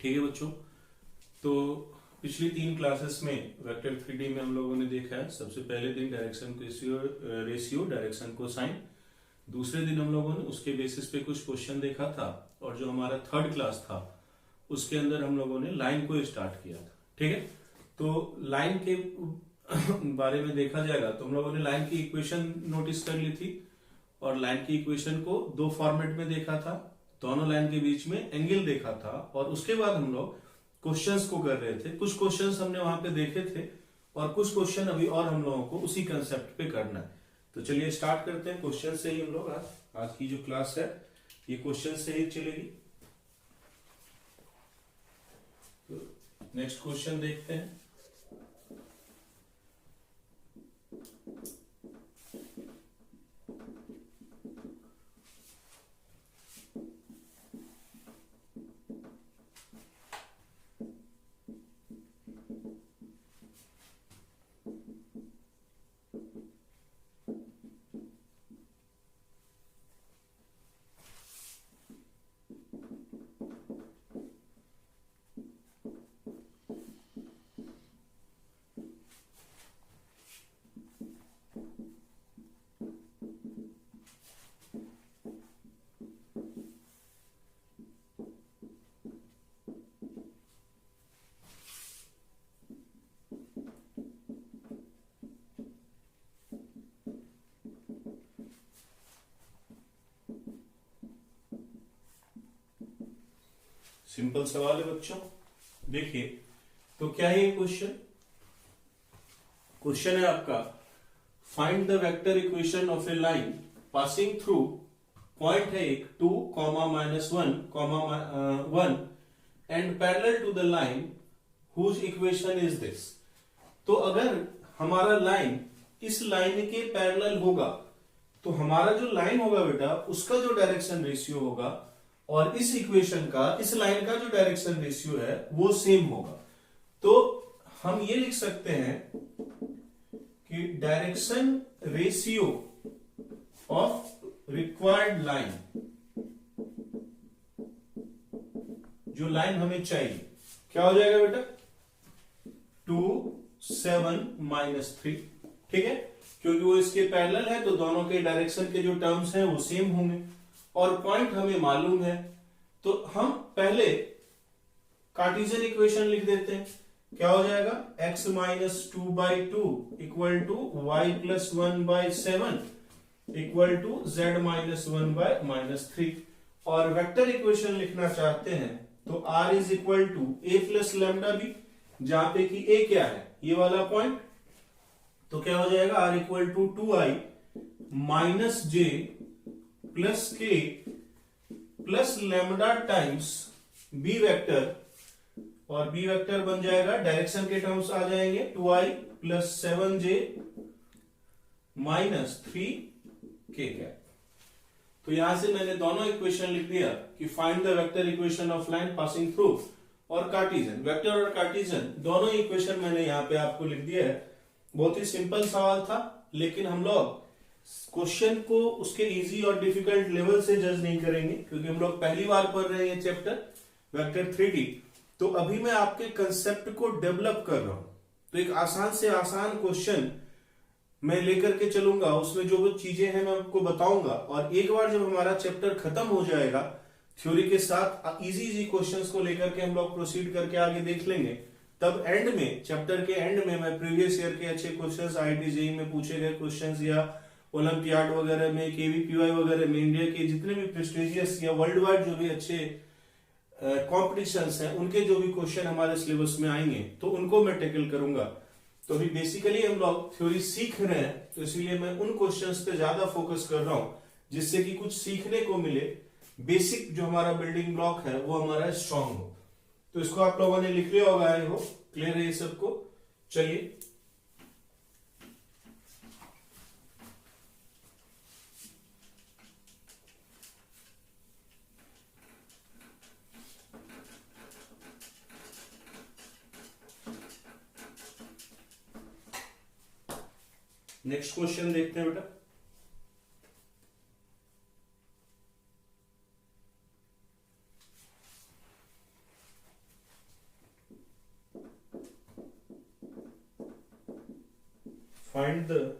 ठीक है बच्चों, तो पिछली 3 क्लासेस में वेक्टर 3D में हम लोगों ने देखा है। सबसे पहले दिन डायरेक्शन रेशियो, डायरेक्शन कोसाइन। दूसरे दिन हम लोगों ने उसके बेसिस पे कुछ क्वेश्चन देखा था, और जो हमारा थर्ड क्लास था उसके अंदर हम लोगों ने लाइन को स्टार्ट किया था। ठीक है, तो लाइन के बारे में देखा जाएगा तो हम लोगों ने लाइन की इक्वेशन नोटिस कर ली थी, और लाइन की इक्वेशन को 2 फॉर्मेट में देखा था। दोनों लाइन के बीच में एंगल देखा था, और उसके बाद हम लोग क्वेश्चंस को कर रहे थे। कुछ क्वेश्चंस हमने वहां पे देखे थे, और कुछ क्वेश्चन अभी और हम लोगों को उसी कंसेप्ट पे करना है। तो चलिए स्टार्ट करते हैं क्वेश्चन से ही। हम लोग आज की जो क्लास है ये क्वेश्चन से ही चलेगी। तो नेक्स्ट क्वेश्चन देखते हैं। सिंपल सवाल है बच्चों, देखिए। तो क्या है ये क्वेश्चन? क्वेश्चन है आपका, find the vector equation of a line passing through point है एक 2, -1, 1 and parallel to the line whose equation is this. तो अगर हमारा लाइन इस लाइन के पैरेलल होगा तो हमारा जो लाइन होगा बेटा उसका जो डायरेक्शन रेशियो होगा और इस इक्वेशन का, इस लाइन का जो डायरेक्शन रेशियो है वो सेम होगा। तो हम ये लिख सकते हैं कि direction ratio of required line, जो लाइन हमें चाहिए, क्या हो जाएगा बेटा? 2, 7, -3। ठीक है, क्योंकि वो इसके पैरेलल है तो दोनों के डायरेक्शन के जो टर्म्स हैं वो सेम होंगे, और पॉइंट हमें मालूम है। तो हम पहले कार्टेशियन इक्वेशन लिख देते हैं। क्या हो जाएगा? x - 2/2 equal to y + 1/7 equal to z - 1/-3। और वेक्टर इक्वेशन लिखना चाहते हैं तो r is equal to a + λb, जहां पे कि a क्या है? ये वाला पॉइंट। तो क्या हो जाएगा? r equal to 2i - j plus k plus lambda times b vector, और b वेक्टर बन जाएगा, डायरेक्शन के टर्म्स आ जाएंगे 2i + 7j - 3k कैप। तो यहां से मैंने दोनों इक्वेशन लिख दिया कि find the vector equation of line passing through, और कार्टेशियन, वेक्टर और कार्टेशियन दोनों इक्वेशन मैंने यहां पे आपको लिख दिया है। बहुत ही सिंपल सवाल था, लेकिन हम लोग क्वेश्चन को उसके इजी और डिफिकल्ट लेवल से जज नहीं करेंगे, क्योंकि हम लोग पहली बार पढ़ रहे हैं चैप्टर वेक्टर 3D। तो अभी मैं आपके कंसेप्ट को डेवलप कर रहा हूं, तो एक आसान से आसान क्वेश्चन मैं लेकर के चलूंगा, उसमें जो वो चीजें हैं मैं आपको बताऊंगा, और एक बार जब हमारा चैप्टर खत्म हो जाएगा थ्योरी के साथ, इजी क्वेश्चंस को लेकर के हम लोग प्रोसीड करके आगे देख लेंगे। तब एंड में, चैप्टर के एंड में, मैं प्रीवियस ईयर के अच्छे क्वेश्चंस, IIT JEE में पूछे गए क्वेश्चंस या ओलंपियाड वगैरह में, KVPY वगैरह में, इंडिया के जितने भी प्रेस्टिजियस या वर्ल्ड वाइड जो भी अच्छे कॉम्पिटिशन्स हैं उनके जो भी क्वेश्चन हमारे सिलेबस में आएंगे तो उनको मैं टैकल करूंगा। तो अभी बेसिकली हम लोग थ्योरी सीख रहे हैं, तो इसीलिए मैं उन क्वेश्चंस पे ज्यादा फोकस कर रहा हूं जिससे कि कुछ सीखने को मिले, बेसिक जो हमारा बिल्डिंग ब्लॉक है वो हमारा स्ट्रांग हो। तो इसको आप लोगों ने लिख लिया होगा, हो क्लियर है ये सबको? चलिए नेक्स्ट क्वेश्चन देखते हैं बेटा। फाइंड द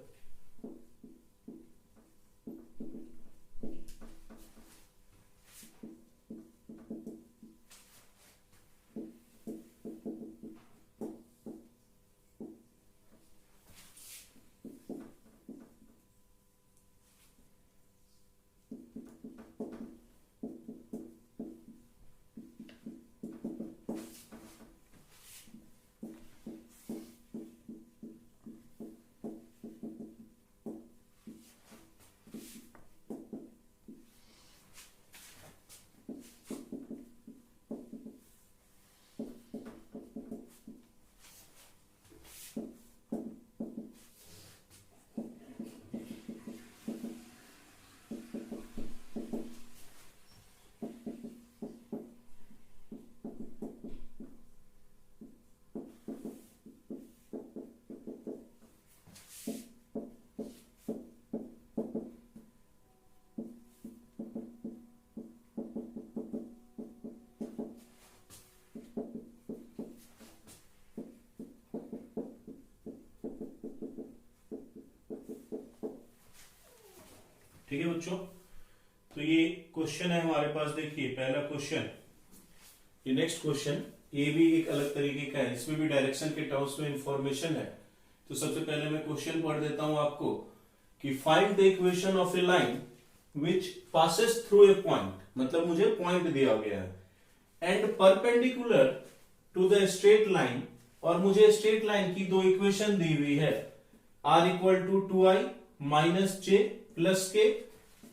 ठीक है बच्चों। तो ये क्वेश्चन है हमारे पास, देखिए पहला क्वेश्चन। ये नेक्स्ट क्वेश्चन ये भी एक अलग तरीके का है, इसमें भी डायरेक्शन के टर्म्स में इंफॉर्मेशन है। तो सबसे पहले मैं क्वेश्चन पढ़ देता हूं आपको कि find the equation of a line which passes through a point, मतलब मुझे पॉइंट दिया गया है, and perpendicular to the straight line, और मुझे स्ट्रेट लाइन की दो इक्वेशन दी हुई है, r equal to 2i minus j plus k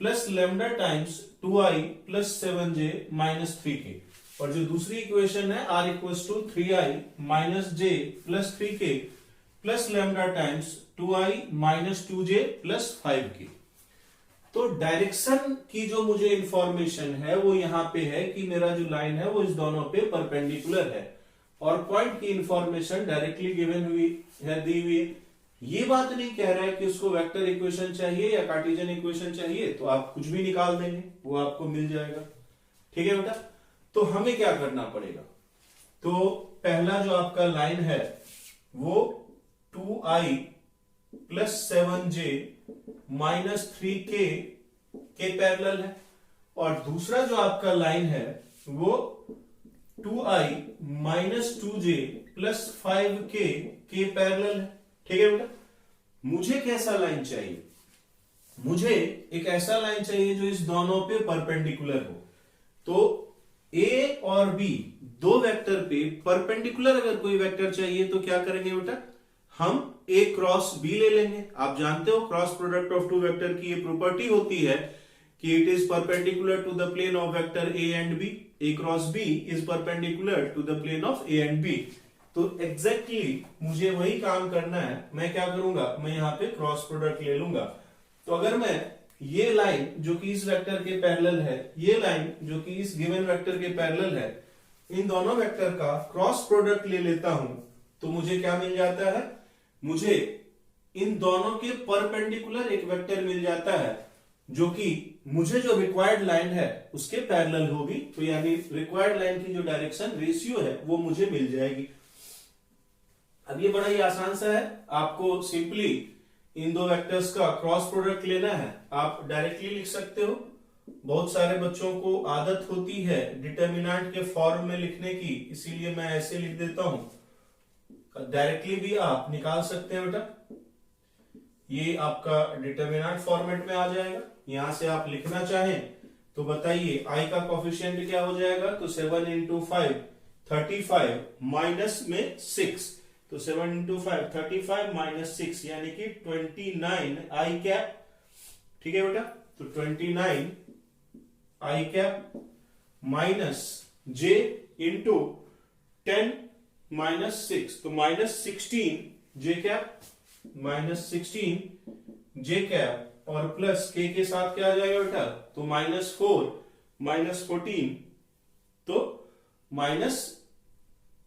plus lambda times 2i plus 7j minus 3k, और जो दूसरी इक्वेशन है r equals to 3i minus j plus 3k plus lambda times 2i minus 2j plus 5k। तो direction की जो मुझे information है वो यहां पे है कि मेरा जो लाइन है वो इस दोनों पे परपेंडिकुलर है, और पॉइंट की इंफॉर्मेशन डायरेक्टली गिवन हुई है, दी हुई है। ये बात नहीं कह रहा है कि उसको वेक्टर इक्वेशन चाहिए या कार्टेशियन इक्वेशन चाहिए, तो आप कुछ भी निकाल देंगे वो आपको मिल जाएगा। ठीक है बेटा, तो हमें क्या करना पड़ेगा, तो पहला जो आपका लाइन है वो 2i plus 7j minus 3k के पैरेलल है, और दूसरा जो आपका लाइन है वो 2i minus 2j plus 5k के पैरेलल है। ठीक है बेटा, मुझे कैसा लाइन चाहिए, मुझे एक ऐसा लाइन चाहिए जो इस दोनों पे परपेंडिकुलर हो। तो a और b दो वेक्टर पे परपेंडिकुलर अगर कोई वेक्टर चाहिए तो क्या करेंगे बेटा, हम a क्रॉस b ले लेंगे। आप जानते हो cross product of two vector की ये प्रॉपर्टी होती है कि it is perpendicular to the plane of vector a and b, a cross b is perpendicular to the plane of a and b। तो एग्जैक्टली मुझे वही काम करना है। मैं क्या करूंगा, मैं यहाँ पे क्रॉस प्रोडक्ट ले लूंगा। तो अगर मैं ये लाइन जो कि इस वेक्टर के पैरेलल है, ये लाइन जो कि इस गिवन वेक्टर के पैरेलल है, इन दोनों वेक्टर का क्रॉस प्रोडक्ट ले लेता हूं तो मुझे क्या मिल जाता है, मुझे इन दोनों के परपेंडिकुलर एक वेक्टर मिल जाता है जो कि मुझे जो रिक्वायर्ड लाइन है उसके पैरेलल होगी। तो यानी रिक्वायर्ड लाइन की जो डायरेक्शन रेशियो है वो मुझे मिल जाएगी। अब ये बड़ा ही आसान सा है, आपको सिंपली इन दो वेक्टर्स का क्रॉस प्रोडक्ट लेना है। आप डायरेक्टली लिख सकते हो, बहुत सारे बच्चों को आदत होती है डिटर्मिनेंट के फॉर्म में लिखने की, इसीलिए मैं ऐसे लिख देता हूं। डायरेक्टली भी आप निकाल सकते हैं बेटा, ये आपका डिटर्मिनेंट फॉर्मेट में आ जाएगा। यहां से आप लिखना चाहें तो बताइए i का कोफिशिएंट क्या हो जाएगा, तो 7 इंटू 5 35 माइनस में 6, तो 7 इंटू 5 35 माइनस 6 यानी कि 29 आई कैप। ठीक है बेटा, तो 29 i cap minus j into 10 minus 6, तो minus 16 j cap, minus 16 j cap, और प्लस k के साथ क्या आ जाएगा बेटा, तो माइनस 4 माइनस 14, तो माइनस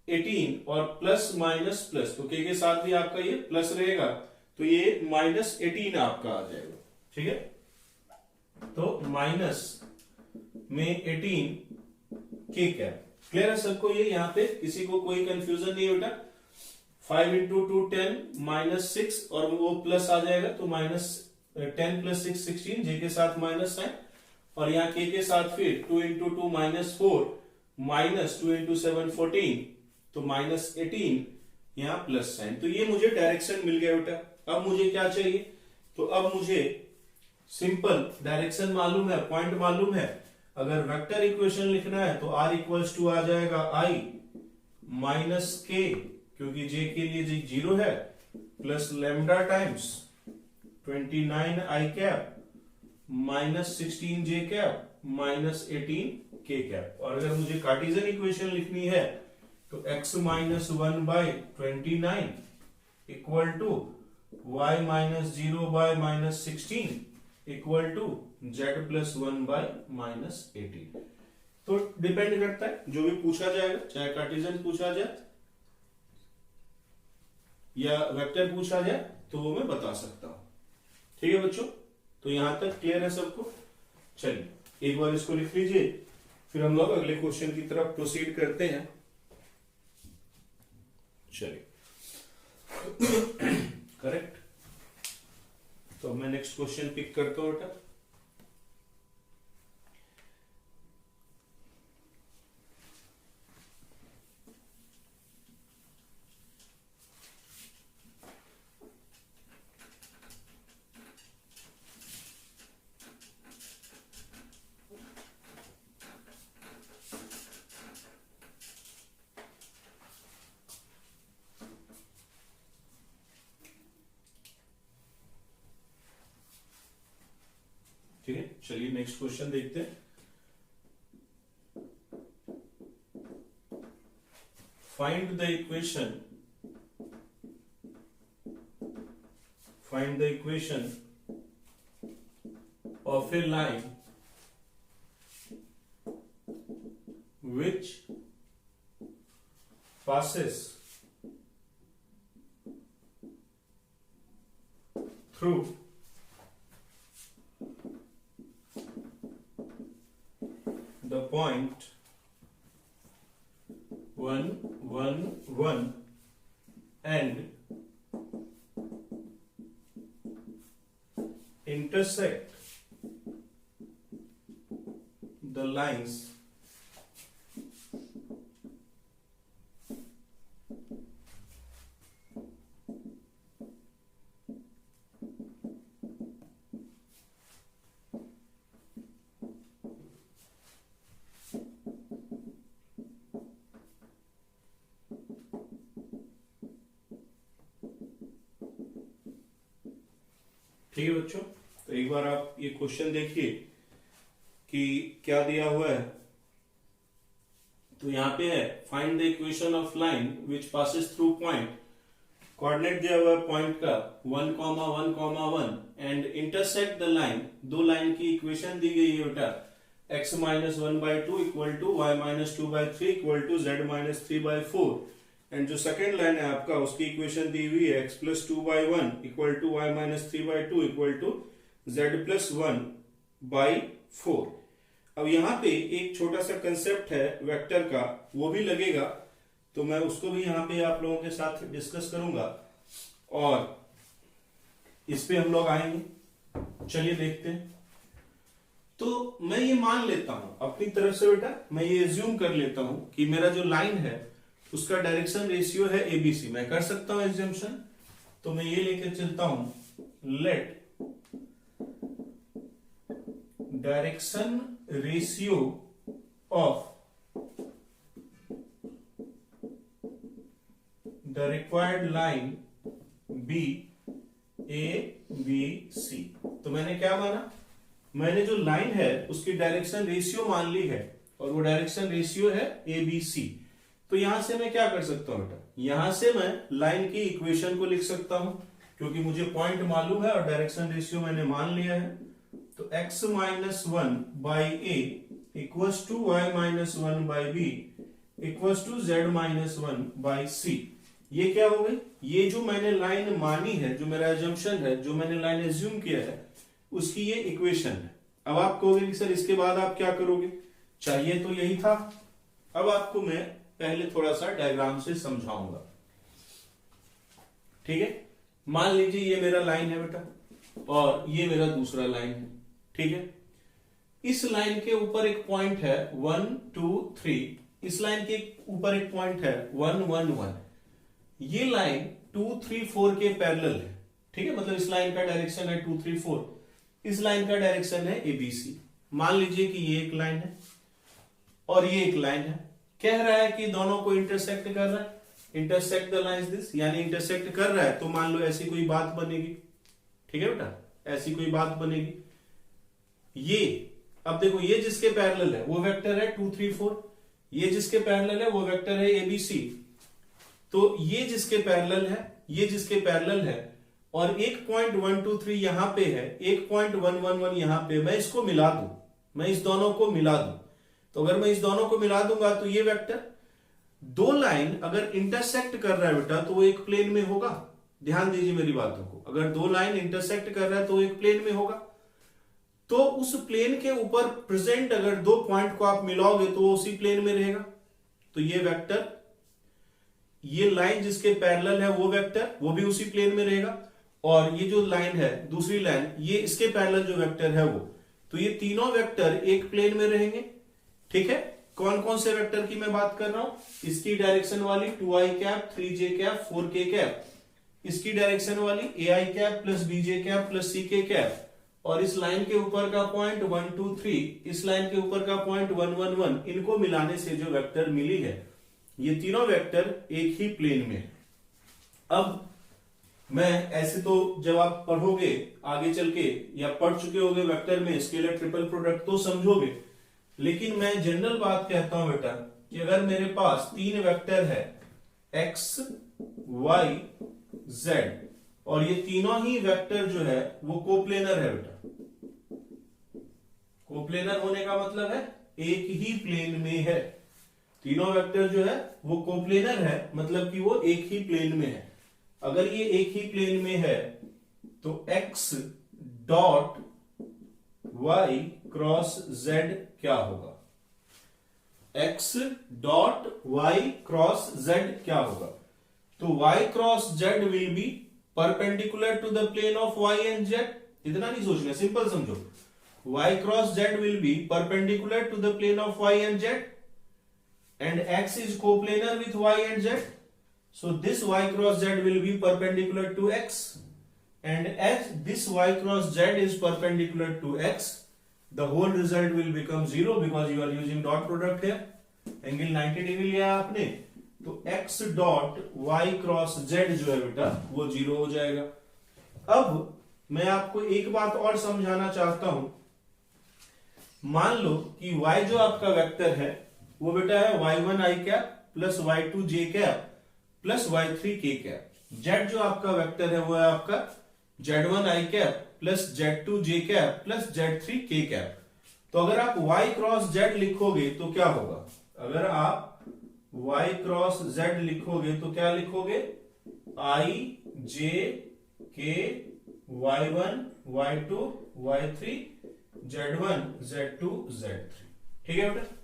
18, और प्लस माइनस प्लस, तो k के साथ भी आपका ये प्लस रहेगा, तो ये माइनस 18 आपका आ जाएगा। ठीक है, तो माइनस में 18 k कैप। क्लियर है सबको, ये यहाँ पे किसी को कोई कंफ्यूजन नहीं है बेटा। 5 इंटू 2 10 माइनस 6 और वो प्लस आ जाएगा तो माइनस 10 प्लस 6 16 जे के साथ माइनस साइन और यहाँ के साथ फिर 2 इंटू 2 माइनस 4 माइनस 2 इंटू 7 14 तो माइनस 18 यहाँ प्लस साइन। तो ये मुझे डायरेक्शन मिल गया बेटा। अब मुझे क्या चाहिए, तो अब मुझे सिंपल डायरेक्शन मालूम है, पॉइंट मालूम है। अगर वेक्टर इक्वेशन लिखना है तो r इक्वल्स टू आ जाएगा i माइनस के, क्योंकि j के लिए जी 0 है, plus lambda times 29 i cap minus 16 j cap minus 18 k cap. और अगर मुझे कार्टेशियन इक्वेशन लिखनी है तो x minus 1 by 29 equal to y minus 0 by minus 16 equal to z plus 1 by minus 18। तो डिपेंड करता है जो भी पूछा जाएगा, चाहे कार्टेशियन पूछा जाए या वेक्टर पूछा जाए तो वो मैं बता सकता हूं। ठीक है बच्चों, तो यहां तक क्लियर है सबको। चलिए एक बार इसको लिख लीजिए, फिर हम लोग अगले क्वेश्चन की तरफ प्रोसीड करते हैं। चलिए करेक्ट, तो मैं नेक्स्ट क्वेश्चन पिक करता हूं बेटा। ठीक है, चलिए नेक्स्ट क्वेश्चन देखते हैं। Find the equation of a line which passes through the point 1 1 1 and intersect the lines ठीक है बच्चों, तो एक बार आप ये क्वेश्चन देखिए कि क्या दिया हुआ है। तो यहाँ पे है find the equation of line which passes through point, coordinate दिया हुआ है पॉइंट का 1, 1, 1 एंड इंटरसेक्ट द लाइन, दो लाइन की इक्वेशन दी गई है बेटा, x minus 1/2 equal to y minus 2/3 equal to z minus 3/4 and जो सेकेंड लाइन है आपका उसकी इक्वेशन दी हुई है x plus 2/1 equal to y minus 3/2 equal to z plus 1/4। अब यहाँ पे एक छोटा सा कंसेप्ट है वेक्टर का, वो भी लगेगा, तो मैं उसको भी यहाँ पे आप लोगों के साथ डिस्कस करूंगा और इस पे हम लोग आएंगे। चलिए देखते हैं। तो मैं ये मान लेता हूं अपनी तरफ से बेटा, मैं ये एज्यूम कर लेता हूं कि मेरा जो लाइन है उसका डायरेक्शन रेशियो है एबीसी। मैं कर सकता हूं एग्जाम्पशन, तो मैं ये लेकर चलता हूं let direction ratio of the required line be a b c. तो मैंने क्या माना, मैंने जो लाइन है उसकी डायरेक्शन रेशियो मान ली है और वो डायरेक्शन रेशियो है ए बी सी। तो यहां से मैं क्या कर सकता हूं बेटा, यहां से मैं लाइन की इक्वेशन को लिख सकता हूं क्योंकि मुझे पॉइंट मालूम है और डायरेक्शन रेशियो मैंने मान लिया है। तो x minus 1 by a equals to y minus 1 by b equals to z minus 1 by c. ये क्या हो गई, ये जो मैंने लाइन मानी है, जो मेरा एजम्पशन है, जो मैंने लाइन एज्यूम किया है, उसकी ये इक्वेशन है। अब आप कहोगे कि सर इसके बाद आप क्या करोगे, चाहिए तो यही था। अब आपको मैं पहले थोड़ा सा डायग्राम से समझाऊंगा। ठीक है। मान लीजिए ये मेरा लाइन है बेटा और ये मेरा दूसरा लाइन है, ठीक है। इस लाइन के ऊपर एक पॉइंट है 1 2 3, इस लाइन के ऊपर एक पॉइंट है 1 1 1। ये लाइन 2 3 4 के पैरेलल है, ठीक है। मतलब इस लाइन का डायरेक्शन है 2 3 4, इस लाइन का डायरेक्शन है ABC। मान लीजिए कि ये एक लाइन है और ये एक लाइन है, कह रहा है कि दोनों को इंटरसेक्ट कर रहा है, इंटरसेक्ट द लाइंस दिस, यानी इंटरसेक्ट कर रहा है। तो मान लो ऐसी कोई बात बनेगी, ठीक है बेटा, ऐसी कोई बात बनेगी। ये अब देखो, ये जिसके पैरेलल है वो वेक्टर है 2 3 4, ये जिसके पैरेलल है वो वेक्टर है ABC। तो ये जिसके पैरेलल है, ये जिसके पैरेलल है, और एक पॉइंट 1 2 3 यहां पे है, एक पॉइंट 1 1 1 यहां पे, मैं इसको मिला दूं, मैं इस दोनों को मिला दूं। तो अगर मैं इस दोनों को मिला दूंगा तो ये वेक्टर, दो लाइन अगर इंटरसेक्ट कर रहा है बेटा तो वो एक प्लेन में होगा। ध्यान दीजिए मेरी बातों को, अगर दो लाइन इंटरसेक्ट कर रहा है तो वो एक प्लेन में होगा। तो उस प्लेन के ऊपर प्रेजेंट अगर दो पॉइंट को आप मिलाओगे तो वो उसी प्लेन में रहेगा। तो ये वेक्टर, ये लाइन जिसके पैरेलल है वो वेक्टर, वो भी उसी प्लेन में रहेगा। और ये जो लाइन है दूसरी लाइन, ये इसके पैरेलल जो वेक्टर है वो, तो ये तीनों वेक्टर एक प्लेन में रहेंगे, ठीक है। कौन कौन से वेक्टर की मैं बात कर रहा हूं? इसकी डायरेक्शन वाली 2i cap 3j cap 4k cap, इसकी डायरेक्शन वाली ai cap plus bj cap plus ck cap, और इस लाइन के ऊपर का पॉइंट 1 2 3, इस लाइन के ऊपर का पॉइंट 1 1 1, इनको मिलाने से जो वेक्टर मिली है, ये तीनों वेक्टर एक ही प्लेन में है। अब मैं ऐसे तो जब आप पढ़ोगे आगे चल के, या पढ़ चुके होगे वेक्टर में स्केलर ट्रिपल प्रोडक्ट तो समझोगे, लेकिन मैं जनरल बात कहता हूं बेटा कि अगर मेरे पास तीन वेक्टर है x y z, और ये तीनों ही वेक्टर जो है वो कोप्लेनर है बेटा। कोप्लेनर होने का मतलब है एक ही प्लेन में है। तीनों वेक्टर जो है वो कोप्लेनर है, मतलब कि वो एक ही प्लेन में है। अगर ये एक ही प्लेन में है तो x dot y cross z क्या होगा? x dot y cross z क्या होगा? तो y cross z will be perpendicular to the plane of y and z। इतना नहीं सोचना, सिंपल समझो। y cross z will be perpendicular to the plane of y and z, and x is coplanar with y and z, so this y cross z will be perpendicular to x, and as this y cross z is perpendicular to x, the whole result will become 0 because you are using dot product here. Angle 90 degree लिया आपने, तो x dot y cross z जो है बेटा वो 0 हो जाएगा। अब मैं आपको एक बात और समझाना चाहता हूं। मान लो कि y जो आपका वेक्टर है वो बेटा है y1 i cap plus y2 j cap plus y3 k cap. z जो आपका वेक्टर है वो है आपका z1 i cap plus z2 j cap plus z3 k cap. तो अगर आप y क्रॉस z लिखोगे तो क्या होगा? अगर आप y क्रॉस z लिखोगे तो क्या लिखोगे? i j k y1 y2 y3 z1 z2 z3, ठीक है बेटा।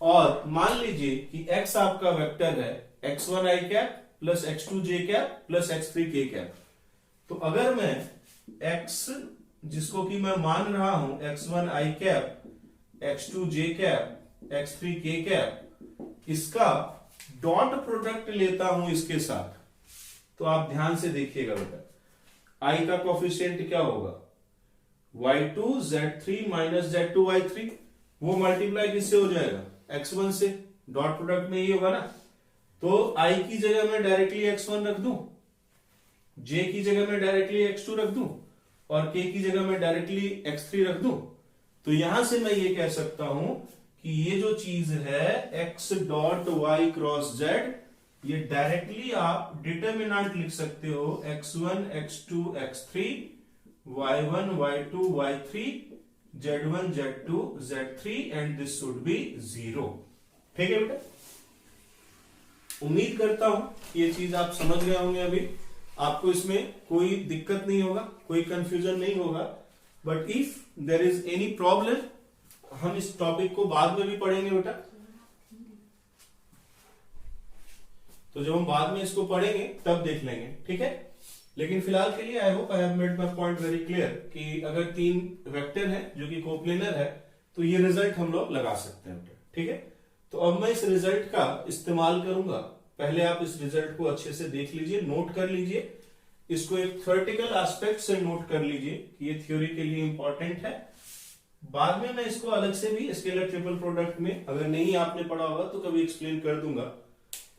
और मान लीजिए कि x आपका वेक्टर है x1 i cap plus x2 j cap plus x3 k cap. तो अगर मैं x जिसको कि मैं मान रहा हूं x1 i cap x2 j cap x3 k cap, इसका डॉट प्रोडक्ट लेता हूं इसके साथ, तो आप ध्यान से देखिएगा बेटा, i का कोफिशिएंट क्या होगा? y2 z3 minus z2 y3, वो मल्टीप्लाई किससे हो जाएगा? x1 से। डॉट प्रोडक्ट में ये होगा ना, तो i की जगह मैं डायरेक्टली x1 रख दूं, j की जगह मैं डायरेक्टली x2 रख दूं, और k की जगह मैं डायरेक्टली x3 रख दूं। तो यहां से मैं ये कह सकता हूं कि ये जो चीज है x dot y cross z, ये डायरेक्टली आप डिटर्मिनेंट लिख सकते हो x1 x2 x3 y1 y2 y3 z1 z2 z3 and this should be 0। ठीक है बेटा, उम्मीद करता हूं कि ये चीज आप समझ गए होंगे। अभी आपको इसमें कोई दिक्कत नहीं होगा, कोई कंफ्यूजन नहीं होगा। But if there is any problem, हम इस टॉपिक को बाद में भी पढ़ेंगे बेटा। तो जब हम बाद में इसको पढ़ेंगे तब देख लेंगे, ठीक है। लेकिन फिलहाल के लिए I hope I have made my point very clear कि अगर 3 वेक्टर है जो कि कोप्लेनर है तो ये रिजल्ट हम लोग लगा सकते हैं, ठीक है। तो अब मैं इस रिजल्ट का इस्तेमाल करूंगा। पहले आप इस रिजल्ट को अच्छे से देख लीजिए, नोट कर लीजिए, इसको एक थ्योरेटिकल एस्पेक्ट से नोट कर लीजिए कि ये थ्योरी के लिए इंपॉर्टेंट है। बाद में मैं इसको अलग से भी स्केलर ट्रिपल प्रोडक्ट में अगर नहीं आपने पढ़ा होगा तो कभी एक्सप्लेन कर दूंगा।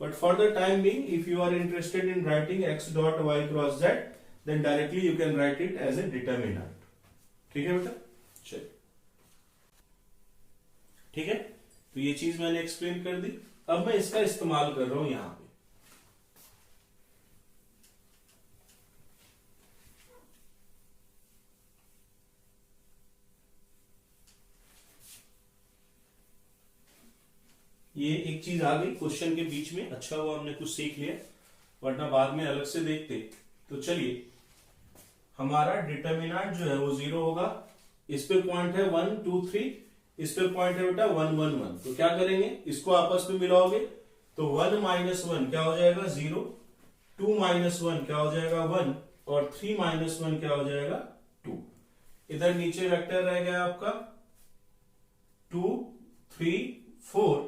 But for the time being if you are interested in writing x dot y cross z then directly you can write it as a determinant, ठीक है बेटा। चलिए, ठीक है, तो ये चीज मैंने एक्सप्लेन कर दी। अब मैं इसका इस्तेमाल कर रहा हूं यहां पे। ये एक चीज आ गई क्वेश्चन के बीच में, अच्छा हुआ हमने कुछ सीख लिया, वरना बाद में अलग से देखते। तो चलिए, हमारा डिटर्मिनेंट जो है वो 0 होगा। इस पे पॉइंट है 1 2 3, इस पे पॉइंट है बेटा 1 1 1। तो क्या करेंगे, इसको आपस में मिलाओगे तो 1 माइनस 1 क्या हो जाएगा 0, 2 माइनस 1 क्या हो जाएगा 1 और 3 माइनस 1 क्या हो जाएगा 2। इधर नीचे वेक्टर रह गया आपका 2 3 4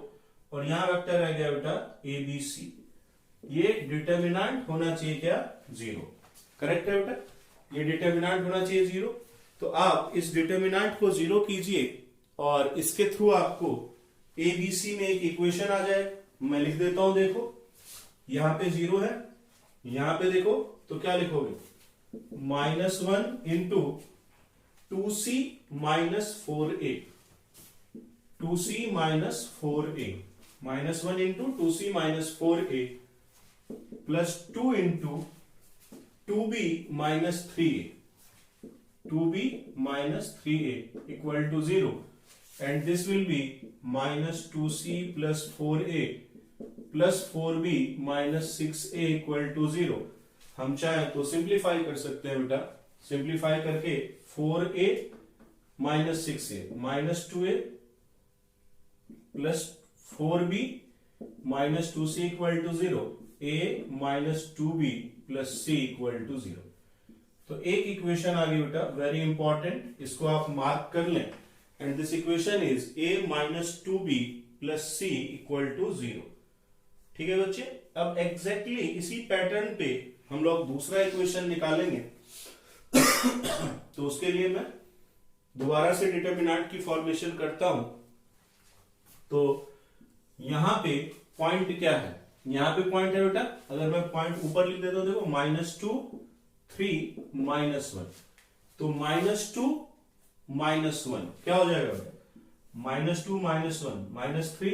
और यहां वेक्टर रह गया बेटा ए बी सी। ये डिटर्मिनेंट होना चाहिए क्या 0, करेक्ट है बेटा, ये डिटर्मिनेंट होना चाहिए 0। तो आप इस डिटर्मिनेंट को 0 कीजिए और इसके थ्रू आपको ए बी सी में एक इक्वेशन आ जाए। मैं लिख देता हूं, देखो यहां पे 0 है, यहां पे देखो तो क्या लिखोगे -1 into 2c minus 4a, 2c minus 4a, -1 into 2c minus 4a plus 2 into 2b minus 3a, 2b minus 3a equal to 0 and this will be minus 2c plus 4a plus 4b minus 6a equal to 0। हम चाहे तो simplify कर सकते हैं बेटा, simplify करके 4a minus 6a minus 2a plus 4b minus 2c equal to 0, a minus 2b plus c equal to 0। तो एक इक्वेशन आ गई बेटा वेरी इंपॉर्टेंट, इसको आप मार्क कर लें। And this equation is a minus 2b plus c equal to 0। ठीक है बच्चे, अब एग्जैक्टली इसी पैटर्न पे हम लोग दूसरा इक्वेशन निकालेंगे। तो उसके लिए मैं दोबारा से डिटर्मिनेंट की फॉर्मेशन करता हूं। तो यहां पे पॉइंट क्या है, यहां पे पॉइंट है बेटा, अगर मैं पॉइंट ऊपर लिख देता हूं देखो -2 3 -1, तो -2 -1 क्या हो जाएगा -2 -1 -3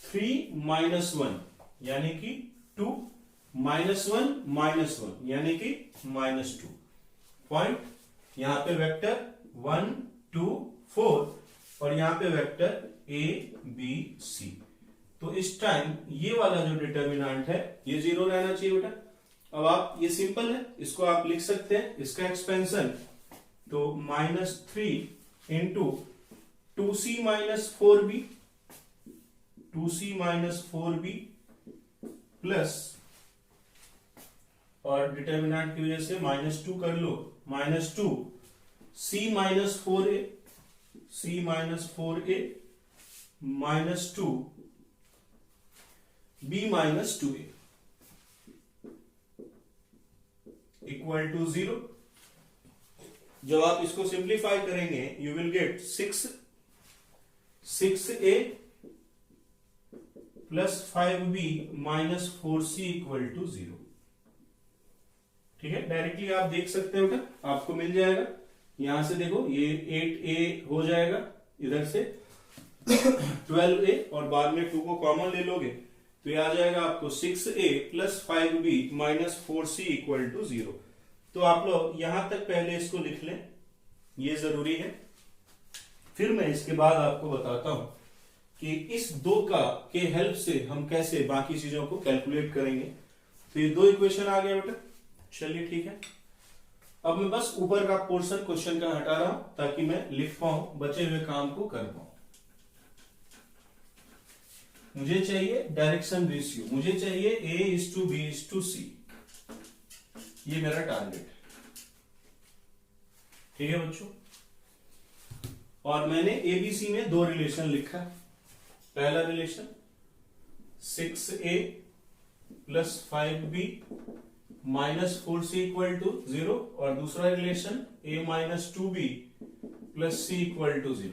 3 -1 यानी कि 2 -1 यानी कि -2। पॉइंट यहां पे वेक्टर 1 2 4 और यहां पे वेक्टर a b c। तो इस टाइम ये वाला जो डिटर्मिनेंट है ये 0 रहना चाहिए बेटा। अब आप, ये सिंपल है, इसको आप लिख सकते हैं, इसका एक्सपेंशन तो -3 into 2c minus 4b, 2c minus 4b plus, और डिटर्मिनेंट की वजह से -2 कर लो, -2 c minus 4a, c minus 4a -2 b minus 2a equal to 0। जब आप इसको सिंप्लीफाई करेंगे you will get 6a plus 5b minus 4c equal to 0। ठीक है, डायरेक्टली आप देख सकते हो बेटा, आपको मिल जाएगा। यहां से देखो ये 8a हो जाएगा, इधर से 12a और बाद में 2 को कॉमन ले लोगे तो ये आ जाएगा आपको 6a plus 5b minus 4c equal to 0। तो आप लोग यहां तक पहले इसको लिख लें, ये जरूरी है। फिर मैं इसके बाद आपको बताता हूं कि इस 2 के हेल्प से हम कैसे बाकी चीजों को कैलकुलेट करेंगे। तो ये 2 इक्वेशन आ गया बेटा, चलिए ठीक है। अब मैं बस ऊपर का पोर्शन क्वेश्चन का हटा रहा हूं ताकि मैं लिख पाऊं, बचे हुए काम को कर पाऊं। मुझे चाहिए डायरेक्शन रेशियो, मुझे चाहिए A:B:C, ये मेरा टारगेट है। ठीक है बच्चों, और मैंने ABC में दो रिलेशन लिखा है। पहला रिलेशन 6A + 5B -4C = 0, और दूसरा रिलेशन A - 2B + C = 0।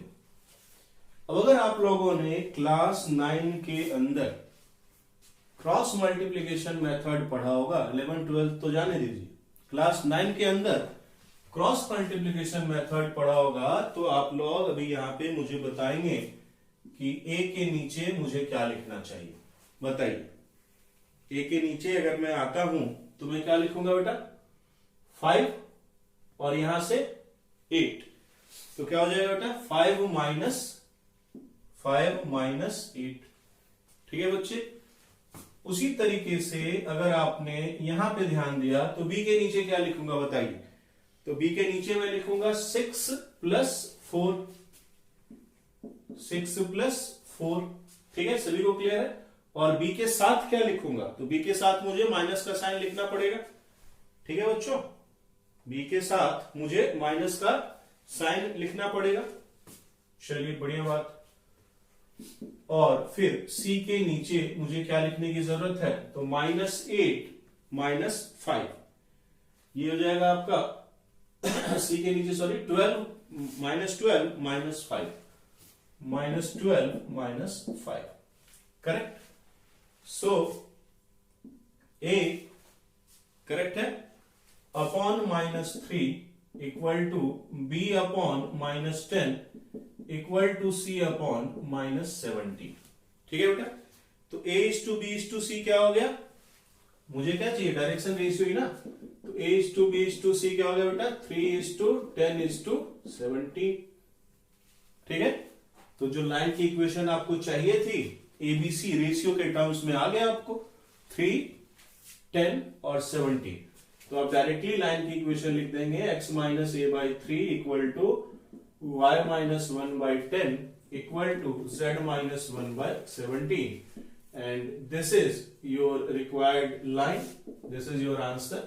अब अगर आप लोगों ने क्लास 9 के अंदर क्रॉस मल्टीप्लीकेशन मेथड पढ़ा होगा, 11 12 तो जाने दीजिए, क्लास 9 के अंदर क्रॉस मल्टीप्लीकेशन मेथड पढ़ा होगा, तो आप लोग अभी यहां पे मुझे बताएंगे कि A के नीचे मुझे क्या लिखना चाहिए। बताइए, A के नीचे अगर मैं आता हूं तो मैं क्या लिखूंगा बेटा? 5 और यहां से 8, तो क्या हो जाएगा बेटा? 5 - 8। ठीक है बच्चे, उसी तरीके से अगर आपने यहां पे ध्यान दिया तो B के नीचे क्या लिखूंगा बताइए? तो B के नीचे मैं लिखूंगा 6 + 4, 6 + 4। ठीक है, सभी को क्लियर है? और B के साथ क्या लिखूंगा? तो B के साथ मुझे माइनस का साइन लिखना पड़ेगा। ठीक है बच्चों, B के साथ मुझे माइनस का साइन लिखना पड़ेगा। चलिए, बढ़िया बात। और फिर C के नीचे मुझे क्या लिखने की जरूरत है? तो -8 - 5, ये हो जाएगा आपका C के नीचे, sorry, 12 - 12 - 5, -12 - 5, correct. So A correct है, upon -3 = B upon -10 = C upon -17। ठीक है बेटा, तो A:B:C क्या हो गया? मुझे क्या चाहिए? डायरेक्शन रेशियो ही ना। तो A:B:C क्या हो गया बेटा? 3:10:17। ठीक है, तो जो लाइन की इक्वेशन आपको चाहिए थी ABC रेशियो के टर्म्स में आ गया आपको, 3, 10 और 17। तो आप डायरेक्टली लाइन की इक्वेशन लिख देंगे x - A/3 = y - 1/10 = z - 1/17, and this is your required line. This is your answer.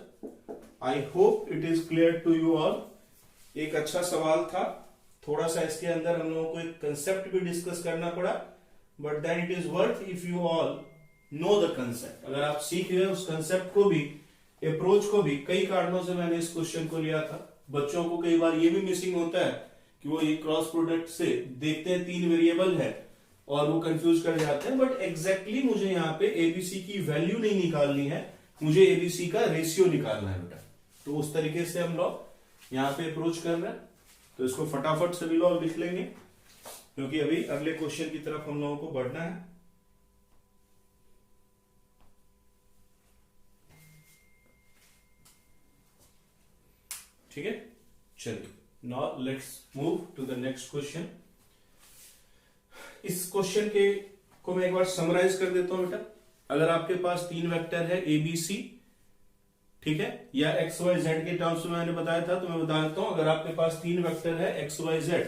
I hope it is clear to you all. एक अच्छा सवाल था, थोड़ा सा इसके अंदर हम लोगों को एक कंसेप्ट भी डिस्कस करना पड़ा, but then it is worth if you all know the concept. अगर आप सीख गए उस कंसेप्ट को भी, अप्रोच को भी, कई कारणों से मैंने इस क्वेश्चन को लिया था। बच्चों को कई बार ये भी मिसिंग होता है कि वो ये क्रॉस प्रोडक्ट से देखते हैं 3 वेरिएबल है और वो कंफ्यूज कर जाते हैं, बट एग्जैक्टली मुझे यहाँ पे एबीसी की वैल्यू नहीं निकालनी है, मुझे एबीसी का रेशियो निकालना है बेटा। तो उस तरीके से हम लोग यहाँ पे अप्रोच कर रहे हैं। तो इसको फटाफट सभी लोग लिख लेंगे, क्योंकि अभी अगले क्वेश्चन की तरफ हम लोगों को बढ़ना है। ठीक है, चलिए, now let's move to the next question. इस क्वेश्चन के को मैं एक बार समराइज कर देता हूं बेटा। अगर आपके पास 3 वेक्टर है ABC, ठीक है, या XYZ के टर्म्स में मैंने बताया था, तो मैं बता देता हूं। अगर आपके पास 3 वेक्टर है XYZ,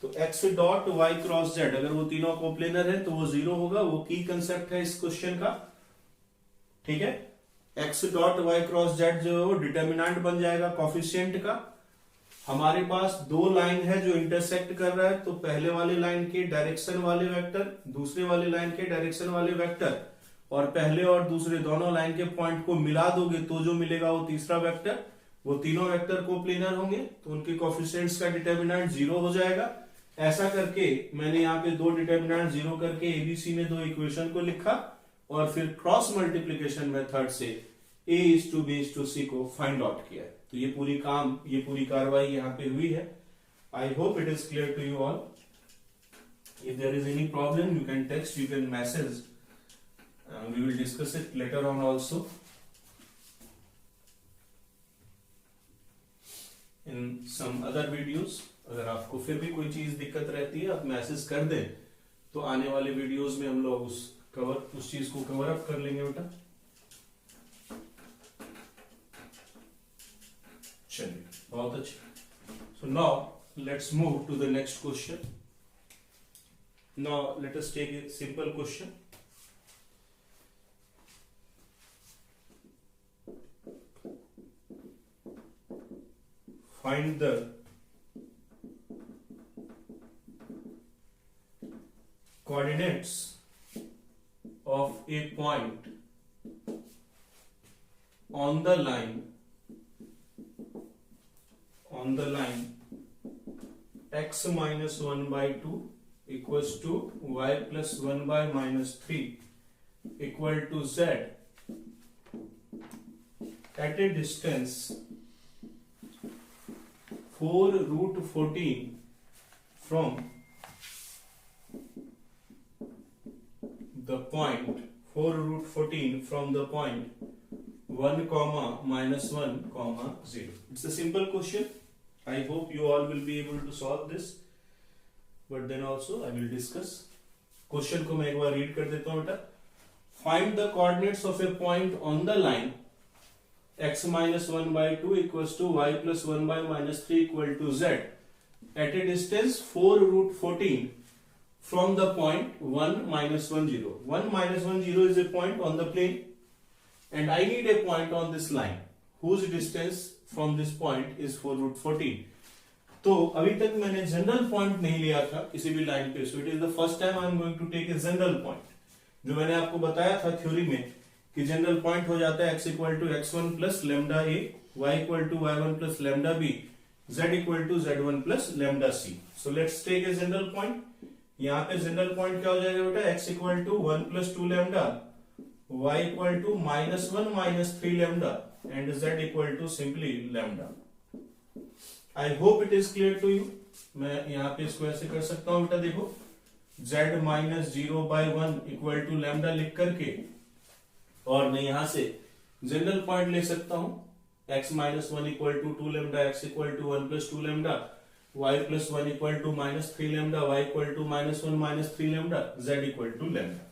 तो x.y×z, अगर वो तीनों कोप्लेनर है तो वो 0 होगा। वो की कंसेप्ट है इस क्वेश्चन का। ठीक है, x.y×z जो है वो डिटर्मिनेंट बन जाएगा कोफिशिएंट का। हमारे पास 2 लाइन है जो इंटरसेक्ट कर रहा है, तो पहले वाले लाइन के डायरेक्शन वाले वेक्टर, दूसरे वाले लाइन के डायरेक्शन वाले वेक्टर, और पहले और दूसरे दोनों लाइन के पॉइंट को मिला दोगे तो जो मिलेगा वो तीसरा वेक्टर। वो तीनों वेक्टर कोप्लेनर होंगे, तो उनके कोफिशिएंट्स का डिटर्मिनेंट 0 हो जाएगा। ऐसा करके मैंने यहाँ पे 2 डिटर्मिनेंट 0 करके एबीसी में 2 इक्वेशन को लिखा, और फिर क्रॉस मल्टीप्लीकेशन मेथड से A:B:C को फाइंड आउट किया। तो ये पूरी कार्रवाई यहाँ पे हुई है। I hope it is clear to you all. If there is any problem you can text, you can message, we will discuss it later on also in some other videos. अगर आपको फिर भी कोई चीज दिक्कत रहती है, आप मैसेज कर दें, तो आने वाले वीडियोज में हम लोग उस चीज को कवर अप कर लेंगे बेटा। चलिए, बहुत अच्छा। So now let's move to the next question. Now let us take a simple question. find the coordinates of a point on the line x minus 1 by 2 equals to y plus 1 by minus 3 equal to z at a distance 4 root 14 from the point 4 root 14 from the point 1 comma minus 1 comma 0. It's a simple question. I hope you all will be able to solve this, but then also I will discuss. Question को मैं एक बार read कर देता हूँ बेटा. Find the coordinates of a point on the line x minus 1 by 2 equals to y plus 1 by minus 3 equal to z at a distance 4 root 14 from the point 1 minus 1 0. 1 minus 1 0 is a point on the plane, and I need a point on this line whose distance from this point is 4 root 14. तो अभी तक मैंने general point नहीं लिया था किसी भी line पे, so it is the first time I am going to take a general point. जो मैंने आपको बताया था थ्योरी में कि जनरल पॉइंट हो जाता है x equal to x1 plus lambda a, y equal to y1 plus lambda b, z equal to z1 plus lambda c. So let's take a general point. यहाँ पे जनरल पॉइंट क्या हो जाएगा बेटा, x equal to 1 plus 2 lambda, y equal to minus 1 minus 3 lambda and z equal to simply lambda. I hope it is clear to you. मैं यहाँ पे इसको ऐसे कर सकता हूँ बेटा, देखो z minus 0 by 1 equal to lambda लिख करके, और मैं यहाँ से जनरल पॉइंट ले सकता हूँ x minus 1 equal to 2 lambda, x equal to 1 plus 2 lambda, y plus 1 equal to minus 3 lambda, y equal to minus 1 minus 3 lambda, z equal to lambda.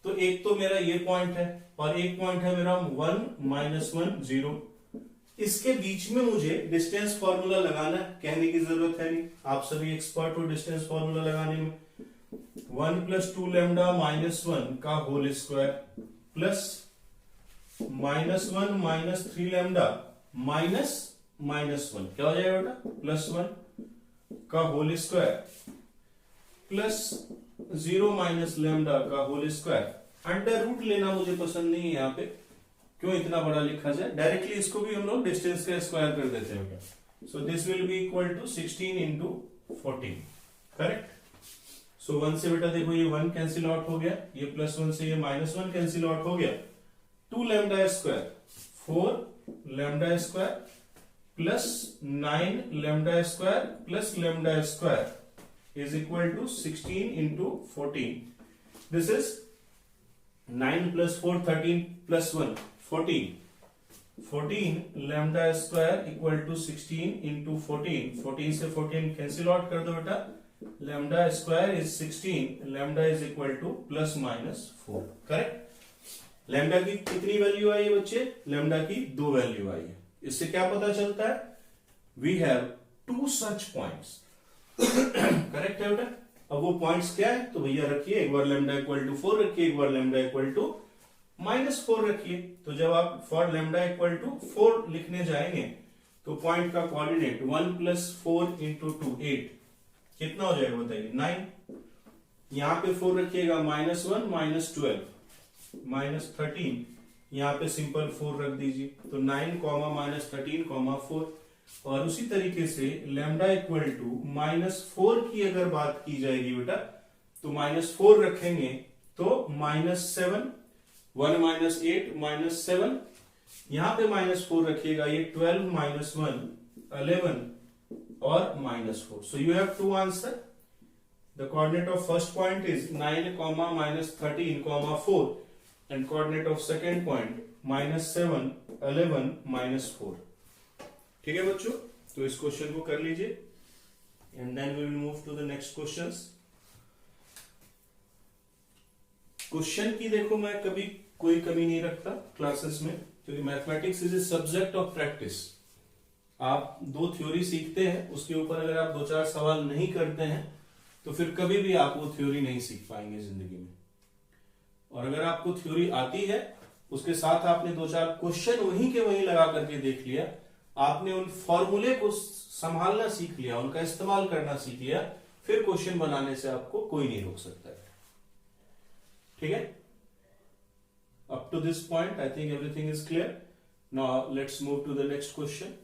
तो एक तो मेरा ये पॉइंट है और एक पॉइंट है मेरा 1 माइनस 1 0. इसके बीच में मुझे डिस्टेंस फॉर्मूला लगाना है, कहने की जरूरत है नहीं, आप सभी एक्सपर्ट हो डिस्टेंस फॉर्मूला लगाने में. 1 प्लस 2 लेमडा माइनस 1 का whole square plus minus 1 minus 3 lambda minus minus 1, क्या हो जाएगा बेटा, प्लस 1 का whole square plus 0 minus lambda का होल स्क्वायर. अंडर रूट लेना मुझे पसंद नहीं है यहाँ पे, क्यों इतना बड़ा लिखा जाए, डायरेक्टली इसको भी हम लोग डिस्टेंस का स्क्वायर कर देते हैं. So this will be equal to 16 into 14. Correct. So 1 से बेटा देखो ये 1 कैंसिल आउट हो गया, ये प्लस 1 से ये माइनस 1 कैंसिल आउट हो गया. 2 lambda square 4 lambda square plus 9 lambda square plus lambda square is equal to 16 into 14. This is 9 plus 4 13 plus 1 14. 14 lambda square equal to 16 into 14. 14 से 14 cancel out कर दो बेटा. Lambda square is 16. Lambda is equal to plus minus 4. Correct? Lambda की कितनी value आई है बच्चे? Lambda की 2 value आई है. इससे क्या पता चलता है? We have 2 such points. Correct है बेटा. अब वो पॉइंट्स क्या है, तो भैया रखिए, एक बार लेमडा इक्वल टू 4 रखिए, एक बार लेमडा इक्वल टू माइनस 4 रखिए. तो जब आप फॉर लेमडा इक्वल टू 4 लिखने जाएंगे तो पॉइंट का कोऑर्डिनेट 1 प्लस 4 इंटू 2 8, कितना हो जाएगा बताइए, 9. यहाँ पे 4 रखिएगा, माइनस 1 माइनस 12 माइनस 13, यहाँ पे सिंपल 4 रख दीजिए. तो 9 कॉमा माइनस 13 कॉमा 4. और उसी तरीके से लैम्डा इक्वल टू माइनस 4 की अगर बात की जाएगी बेटा, तो माइनस 4 रखेंगे तो माइनस 7, 1 माइनस 8 माइनस 7, यहां पे माइनस 4 रखिएगा, ये 12 माइनस 1 11 और minus 4. So you have two answer. The coordinate of first point is 9 comma minus 13 comma 4 and coordinate of second point minus 7 11 minus 4. ठीक है बच्चों, तो इस क्वेश्चन को कर लीजिए and then we will move to the next questions. Question की देखो मैं कभी कोई कमी नहीं रखता क्लासेस में, क्योंकि mathematics is a subject of practice. आप 2 थ्योरी सीखते हैं, उसके ऊपर अगर आप 2-4 सवाल नहीं करते हैं तो फिर कभी भी आप वो थ्योरी नहीं सीख पाएंगे जिंदगी में. और अगर आपको थ्योरी आती है, उसके साथ आपने 2-4 क्वेश्चन वहीं के वहीं लगा करके देख लिया, आपने उन फॉर्मूले को संभालना सीख लिया, उनका इस्तेमाल करना सीख लिया, फिर क्वेश्चन बनाने से आपको कोई नहीं रोक सकता है। ठीक है, up to this point I think everything is clear. Now let's move to the next question.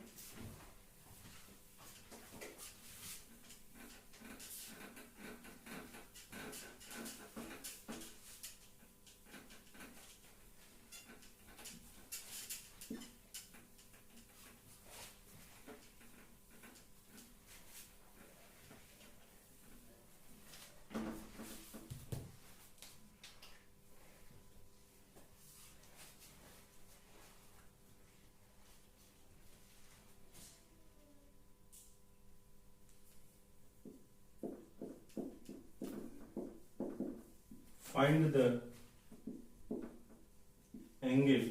Find the angle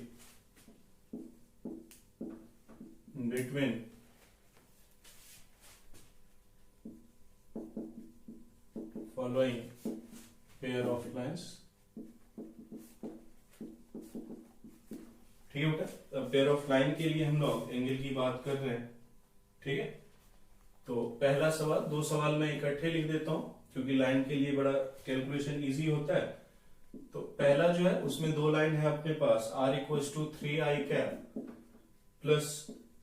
between following pair of lines। ठीक है बेटा, अब पेयर ऑफ लाइन के लिए हम लोग एंगल की बात कर रहे हैं। ठीक है, तो पहला सवाल, दो सवाल मैं इकट्ठे लिख देता हूं क्योंकि लाइन के लिए बड़ा कैलकुलेशन इजी होता है। तो पहला जो है उसमें दो लाइन है अपने पास, r equals to 3i cap plus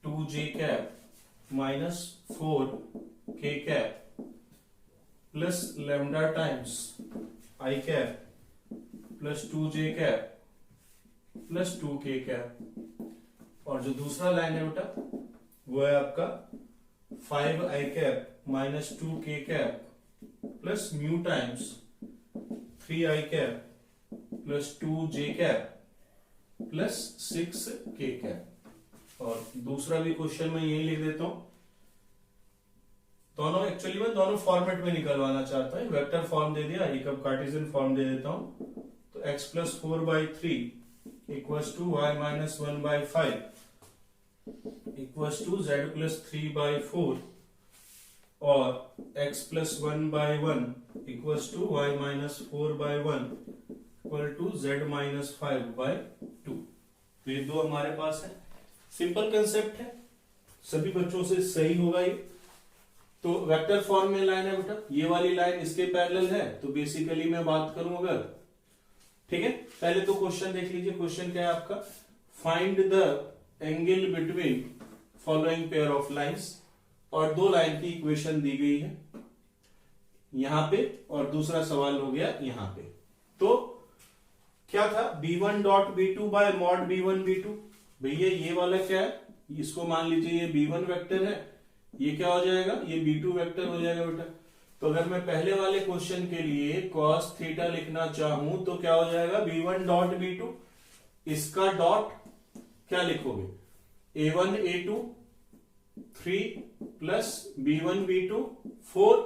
2j cap minus 4k cap plus lambda times i cap plus 2j cap plus 2k cap. और जो दूसरा लाइन है बेटा वो है आपका 5i cap minus 2k cap plus mu times 3i cap plus 2j cap plus 6k cap. और दूसरा भी क्वेश्चन मैं यही लिख देता हूं। दोनों एक्चुअली मैं दोनों फॉर्मेट में निकलवाना चाहता हूं, वेक्टर फॉर्म दे दिया, एक अब कार्टेशियन फॉर्म दे देता हूं। तो x plus 4/3 equals to y minus 1/5 equals to z plus 3/4 और x plus 1/1 equals to y minus 4/1 equal to z minus 5/2। तो ये दो हमारे पास है, सिंपल कंसेप्ट है, सभी बच्चों से सही होगा ये। तो वेक्टर फॉर्म में लाइन है बेटा, ये वाली लाइन इसके पैरेलल है, तो बेसिकली मैं बात करूं अगर, ठीक है, पहले तो क्वेश्चन देख लीजिए। क्वेश्चन क्या है आपका, find the angle between following pair of lines, और दो लाइन की इक्वेशन दी गई है यहां पे, और दूसरा सवाल हो गया यहां पे। तो क्या था, b1 dot b2 bye mod b1 b2। भैया ये वाला क्या है, इसको मान लीजिए ये b1 वेक्टर है, ये क्या हो जाएगा, ये b2 वेक्टर हो जाएगा बेटा। तो अगर मैं पहले वाले क्वेश्चन के लिए cos थीटा लिखना चाहूं तो क्या हो जाएगा, b1 डॉट b2, इसका डॉट क्या लिखोगे, a1 a2 3 plus b1 b2 4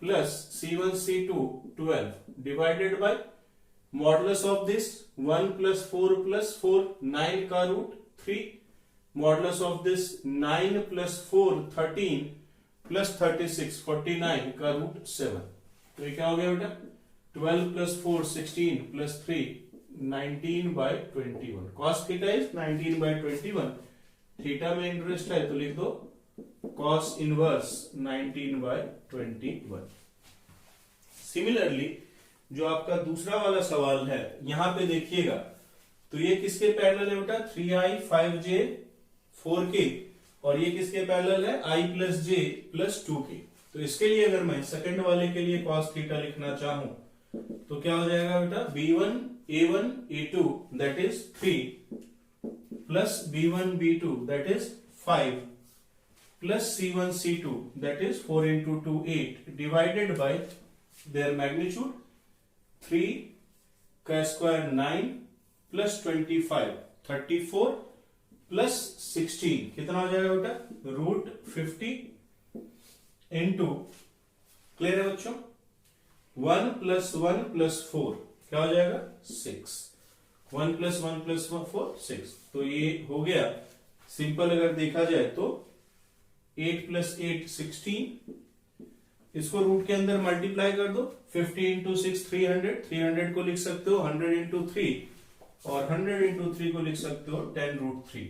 plus c1 c2 12 divided by modulus of this 1 plus 4 plus 4 9 का रूट 3, modulus of this 9 plus 4 13 plus 36 49 का रूट 7। तो ये क्या हो गया बेटा, 12 plus 4 16 plus 3 19/21। cos theta is 19/21। Theta में इंटरेस्ट है तो लिख दो cos इनवर्स 19/21। सिमिलरली जो आपका दूसरा वाला सवाल है, यहां पे देखिएगा, तो ये किसके पैरेलल है बेटा, 3i 5j 4k, और ये किसके पैरेलल है, i plus j plus 2k। तो इसके लिए अगर मैं सेकंड वाले के लिए cos थीटा लिखना चाहूं तो क्या हो जाएगा बेटा, b1 a1 a2 that is 3 plus b1 b2 that is 5 plus c1 c2 that is 4 into 2 8 divided by there magnitude 3 का स्क्वायर 9 प्लस 25 34 प्लस 16 कितना हो जाएगा बेटा, रूट 50 इंटू, क्लियर है बच्चों, 1 प्लस 1 प्लस 4 क्या हो जाएगा, 6, 1 प्लस 1 प्लस 4 6। तो ये हो गया सिंपल, अगर देखा जाए तो 8 प्लस 8 16, इसको रूट के अंदर मल्टीप्लाई कर दो, 50 इंटू 6 300, 300 को लिख सकते हो 100 इंटू 3, और 100 इंटू 3 को लिख सकते हो 10 रूट 3।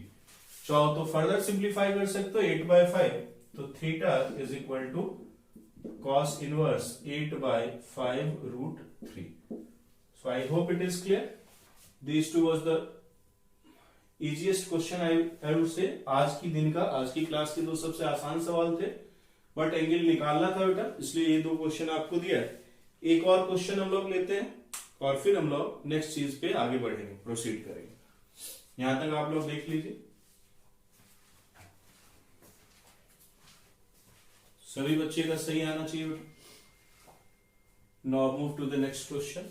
चाहो तो फर्दर सिंप्लीफाई कर सकते हो 8/5, तो theta is equal to cos inverse 8/5√3. So I hope it is clear. These two was the easiest question I would say. आज की क्लास के दो सबसे आसान सवाल थे, बट एंगल निकालना था बेटा, इसलिए ये दो क्वेश्चन आपको दिया है. एक और क्वेश्चन हम लोग लेते हैं और फिर हम लोग नेक्स्ट चीज पे आगे बढ़ेंगे, प्रोसीड करेंगे. यहां तक आप लोग देख लीजिए. सभी बच्चे का सही आना चाहिए बेटा. Now move to the next question.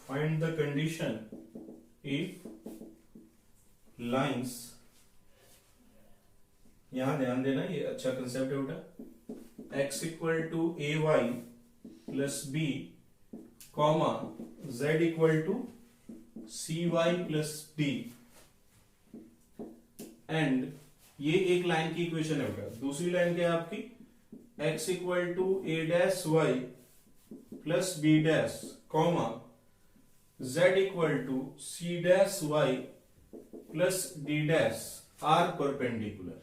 Find the condition if lines, यहां ध्यान देना, ये अच्छा कंसेप्ट है बेटा. x equal to ay plus b comma z equal to cy plus d, and ये एक लाइन की इक्वेशन है बेटा. दूसरी लाइन क्या है आपकी, x equal to a dash y plus b dash comma z equal to c dash y plus d dash are perpendicular.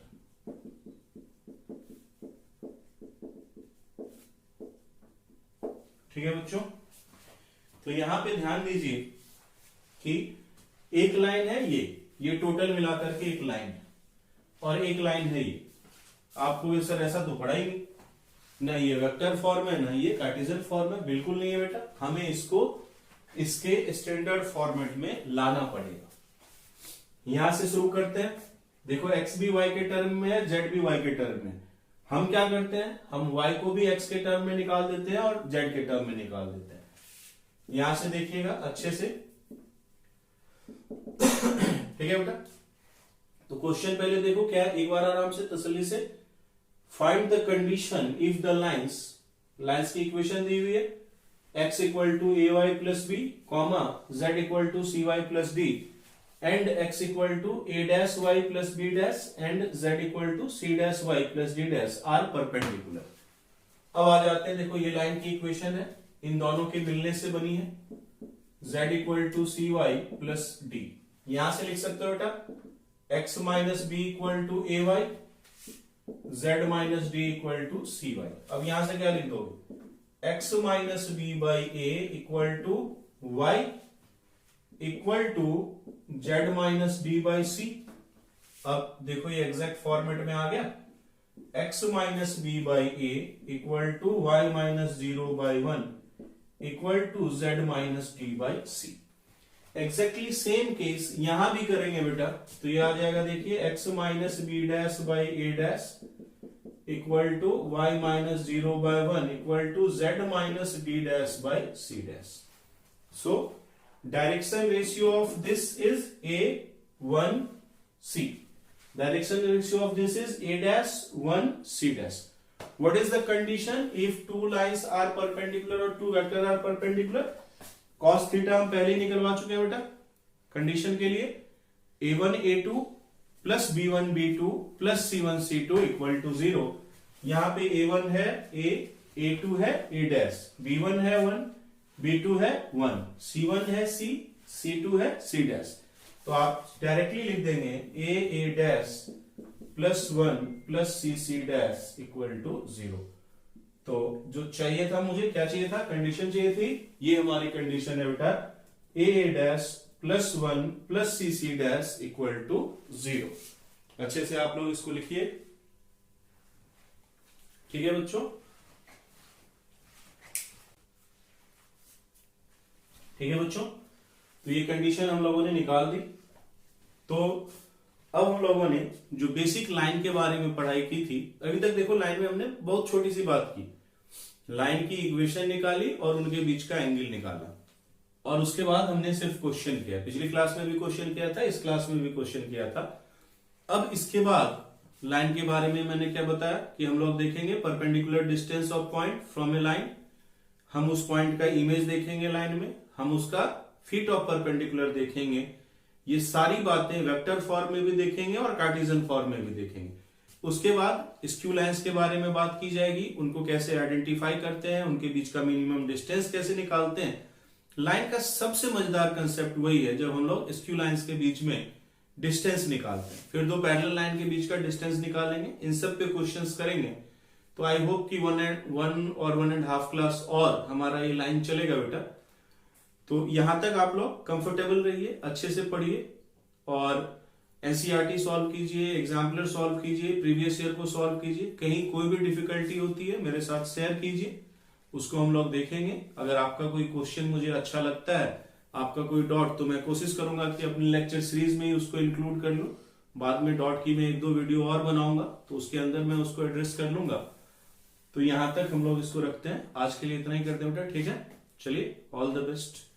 ठीक है बच्चों. तो यहां पे ध्यान दीजिए कि एक लाइन है ये टोटल मिलाकर के एक लाइन है, और एक लाइन है ये. आपको ये सर ऐसा तो पढ़ा ही नहीं, ना ये वेक्टर फॉर्म है ना ये कार्टेशियन फॉर्म है, बिल्कुल नहीं है बेटा. हमें इसको इसके स्टैंडर्ड फॉर्मेट में लाना पड़ेगा. यहां से शुरू करते हैं. देखो x भी y के टर्म में है, z भी y के टर्म में. हम क्या करते हैं, हम y को भी x के टर्म में निकाल देते हैं और z के टर्म में निकाल देते हैं. यहां से देखिएगा अच्छे से. ठीक है बेटा. तो क्वेश्चन पहले देखो क्या है, एक बार आराम से तसल्ली से. Find the condition if the lines की इक्वेशन दी हुई है, x equal to a y plus b comma z equal to c y plus d, and x equal to a dash y plus b dash and z equal to c dash y plus d dash are perpendicular. अब आ जाते हैं. देखो ये line की equation है, इन दोनों के मिलने से बनी है. z equal to c y plus d, यहां से लिख सकते हो बेटा x minus b equal to a y, z minus d equal to c y. अब यहां से क्या लिख दोगे, x minus b by a equal to y equal to z minus d by c. अब देखो ये एग्जैक्ट फॉर्मेट में आ गया. x minus b by a equal to y minus 0 by 1 equal to z minus d by c. Exactly same case यहां भी करेंगे बेटा. तो ये आ जाएगा, देखिए x minus b dash by a dash equal to y minus 0 by 1 equal to z minus d dash by c dash. So direction ratio of this is a1c. Direction ratio of this is a dash 1 c dash. What is the condition if two lines are perpendicular और two vector are perpendicular? cos theta हम पहले ही निकलवा चुके हैं बेटा. Condition के लिए a1 a2 plus b1 b2 plus c1 c2 equal to 0. यहां पे a1 है a, a2 है a डैश, b1 है 1, b2 है 1, c1 है c, c2 है c डैश. तो आप डायरेक्टली लिख देंगे a dash plus 1 plus c dash equal to 0. तो जो चाहिए था मुझे, क्या चाहिए था, कंडीशन चाहिए थी. ये हमारी कंडीशन है बेटा, a dash plus 1 plus C dash equal to 0. अच्छे से आप लोग इसको लिखिए. ठीक है बच्चों. ठीक है बच्चों. तो ये कंडीशन हम लोगों ने निकाल दी. तो अब हम लोगों ने जो बेसिक लाइन के बारे में पढ़ाई की थी, अभी तक देखो लाइन में हमने बहुत छोटी सी बात की. लाइन की इक्वेशन निकाली और उनके बीच का एंगल निकाला, और उसके बाद हमने सिर्फ क्वेश्चन किया। पिछली क्लास में भी क्वेश्चन किया था, इस क्लास में भी क्वेश्चन किया था। अब इसके बाद लाइन के बारे में मैंने क्या बताया कि हम लोग देखेंगे perpendicular distance of point from A line, हम उस पॉइंट का इमेज देखेंगे लाइन में, हम उसका फीट ऑफ परपेंडिकुलर देखेंगे। ये सारी बातें वेक्टर फॉर्म में भी देखेंगे और कार्टेशियन फॉर्म में भी देखेंगे। उसके बाद स्क्यू लाइंस के बारे में बात की जाएगी, उनको कैसे आइडेंटिफाई करते हैं, उनके बीच का मिनिमम डिस्टेंस कैसे निकालते हैं। लाइन का सबसे मजेदार कंसेप्ट वही है जब हम लोग स्क्यू लाइंस के बीच में डिस्टेंस निकालते हैं, फिर दो पैरेलल लाइन के बीच का डिस्टेंस निकालेंगे। इन सब पे क्वेश्चंस करेंगे। तो आई होप कि 1.5 क्लास और हमारा ये लाइन चलेगा बेटा। तो यहां तक आप लोग कंफर्टेबल रहिए, अच्छे से पढ़िए और एनसीईआरटी सॉल्व कीजिए, एग्जाम्पलर सॉल्व कीजिए, प्रीवियस ईयर को सॉल्व कीजिए। कहीं कोई भी डिफिकल्टी होती है मेरे साथ शेयर कीजिए, उसको हम लोग देखेंगे। अगर आपका कोई क्वेश्चन मुझे अच्छा लगता है, आपका कोई डॉट, तो मैं कोशिश करूंगा कि अपनी लेक्चर सीरीज में ही उसको इंक्लूड कर लूं। बाद में डॉट की मैं 1-2 वीडियो और बनाऊंगा तो उसके अंदर मैं उसको एड्रेस कर लूंगा। तो यहां तक हम लोग इसको रखते हैं, आज के लिए इतना ही करते हैं बेटा, ठीक है। चलिए, ऑल द बेस्ट।